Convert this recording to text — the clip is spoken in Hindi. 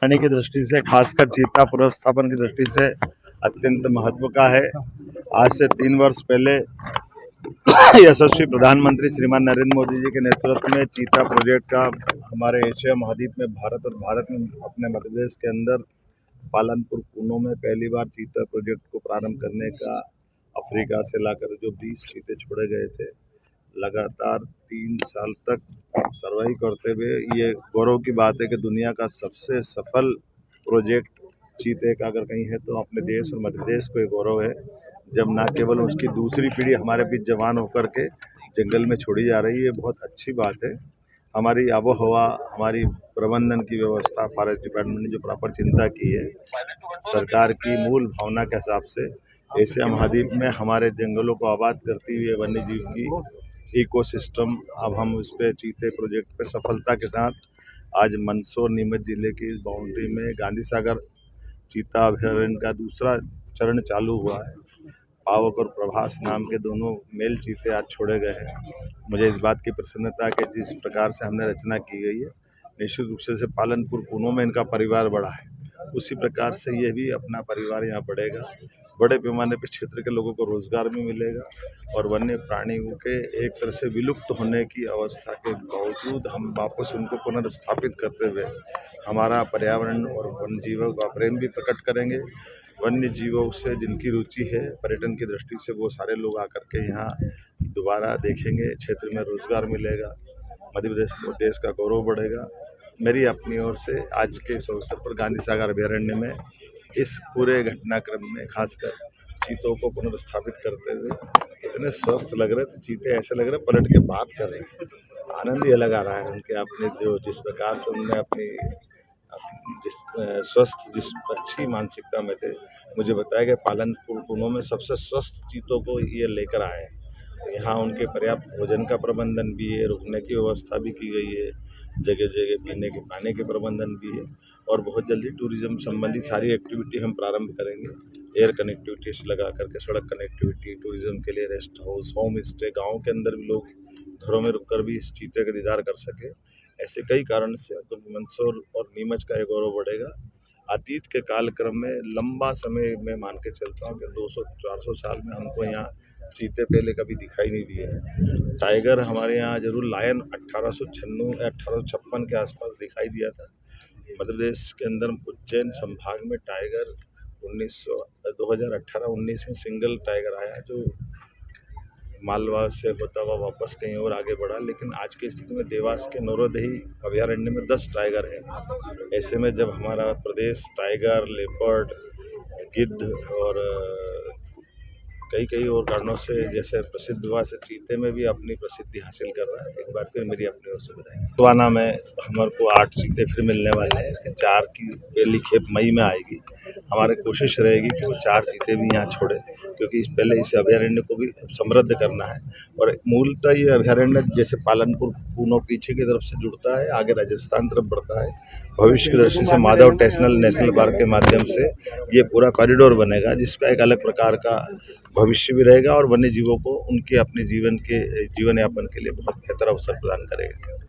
आने की दृष्टि से, खासकर चीता पुनर्स्थापन की दृष्टि से अत्यंत महत्व का है। आज से 3 वर्ष पहले यशस्वी प्रधानमंत्री श्रीमान नरेंद्र मोदी जी के नेतृत्व में चीता प्रोजेक्ट का हमारे एशिया महाद्वीप में भारत में अपने मध्य प्रदेश के अंदर पालनपुर कूनो में पहली बार चीता प्रोजेक्ट को प्रारंभ करने का अफ्रीका से लाकर जो 20 चीते छोड़े गए थे, लगातार 3 साल तक सर्वाइव करते हुए ये गौरव की बात है कि दुनिया का सबसे सफल प्रोजेक्ट चीते का अगर कहीं है तो अपने देश और मध्य प्रदेश को ये गौरव है, जब न केवल उसकी दूसरी पीढ़ी हमारे बीच जवान होकर के जंगल में छोड़ी जा रही है। ये बहुत अच्छी बात है। हमारी आबो हवा, हमारी प्रबंधन की व्यवस्था, फॉरेस्ट डिपार्टमेंट ने जो प्रॉपर चिंता की है, सरकार की मूल भावना के हिसाब से एशिया महाद्वीप में हमारे जंगलों को आबाद करती हुई वन्य जीव की इकोसिस्टम, अब हम उस पे चीते प्रोजेक्ट पे सफलता के साथ आज मंदसौर नीमच जिले की बाउंड्री में गांधी सागर चीता अभयारण्य का दूसरा चरण चालू हुआ है। पावक और प्रभास नाम के दोनों मेल चीते आज छोड़े गए हैं। मुझे इस बात की प्रसन्नता कि जिस प्रकार से हमने रचना की गई है, निश्चित रूप से पालनपुर कूनो में इनका परिवार बढ़ा है, उसी प्रकार से ये भी अपना परिवार यहाँ बढ़ेगा। बड़े पैमाने पर क्षेत्र के लोगों को रोजगार भी मिलेगा और वन्य प्राणियों के एक तरह से विलुप्त होने की अवस्था के बावजूद हम वापस उनको पुनर्स्थापित करते हुए हमारा पर्यावरण और वन्य जीवों का प्रेम भी प्रकट करेंगे। वन्य जीवों से जिनकी रुचि है पर्यटन की दृष्टि से, वो सारे लोग आकर के यहाँ दोबारा देखेंगे, क्षेत्र में रोजगार मिलेगा, मध्य प्रदेश को देश का गौरव बढ़ेगा। मेरी अपनी ओर से आज के इस अवसर पर गांधी सागर अभयारण्य में इस पूरे घटनाक्रम में खासकर चीतों को पुनर्स्थापित करते हुए कितने स्वस्थ लग रहे थे चीते, ऐसे लग रहे पलट के बात कर रहे हैं। आनंद ही अलग आ रहा है उनके अपने जो जिस प्रकार से उन्होंने अपनी जिस अच्छी मानसिकता में थे। मुझे बताया कि पालनपुर कूनो में सबसे स्वस्थ चीतों को ये लेकर आए हैं। यहाँ उनके पर्याप्त भोजन का प्रबंधन भी है, रुकने की व्यवस्था भी की गई है, जगह जगह पीने के पानी के प्रबंधन भी है और बहुत जल्दी टूरिज्म संबंधी सारी एक्टिविटी हम प्रारंभ करेंगे। एयर कनेक्टिविटी से लगा करके सड़क कनेक्टिविटी, टूरिज्म के लिए रेस्ट हाउस, होम स्टे, गाँव के अंदर भी लोग घरों में रुककर भी इस चीते का दीदार कर सके। ऐसे कई कारण से तो मंदसौर और नीमच का ये गौरव बढ़ेगा। अतीत के कालक्रम में लंबा समय में मान के चलता हूँ कि 200-400 साल में हमको यहाँ चीते पहले कभी दिखाई नहीं दिए हैं। टाइगर हमारे यहाँ जरूर, लायन 1856 के आसपास दिखाई दिया था। मध्य प्रदेश के अंदर उज्जैन संभाग में टाइगर 2018-19 में सिंगल टाइगर आया जो मालवा से होता हुआ वापस कहीं और आगे बढ़ा, लेकिन आज की स्थिति में देवास के नौरोदही अभयारण्य में 10 टाइगर हैं। ऐसे में जब हमारा प्रदेश टाइगर, लेपर्ड, गिद्ध और कई और कारणों से जैसे प्रसिद्ध हुआ, से चीते में भी अपनी प्रसिद्धि हासिल कर रहा है। एक बार फिर मेरी अपनी ओर से बधाई। टोहाना में हमारे को 8 चीते फिर मिलने वाले हैं। इसके 4 की पहली खेप मई में आएगी। हमारी कोशिश रहेगी कि वो 4 चीते भी यहाँ छोड़े, क्योंकि पहले इस अभयारण्य को भी समृद्ध करना है। और मूलतः ये अभयारण्य जैसे पालनपुर कूनो पीछे की तरफ से जुड़ता है, आगे राजस्थान तरफ बढ़ता है, भविष्य की दृष्टि से माधव नेशनल पार्क के माध्यम से ये पूरा कॉरिडोर बनेगा, जिसका एक अलग प्रकार का भविष्य भी रहेगा और वन्य जीवों को उनके अपने जीवन यापन के लिए बहुत बेहतर अवसर प्रदान करेगा।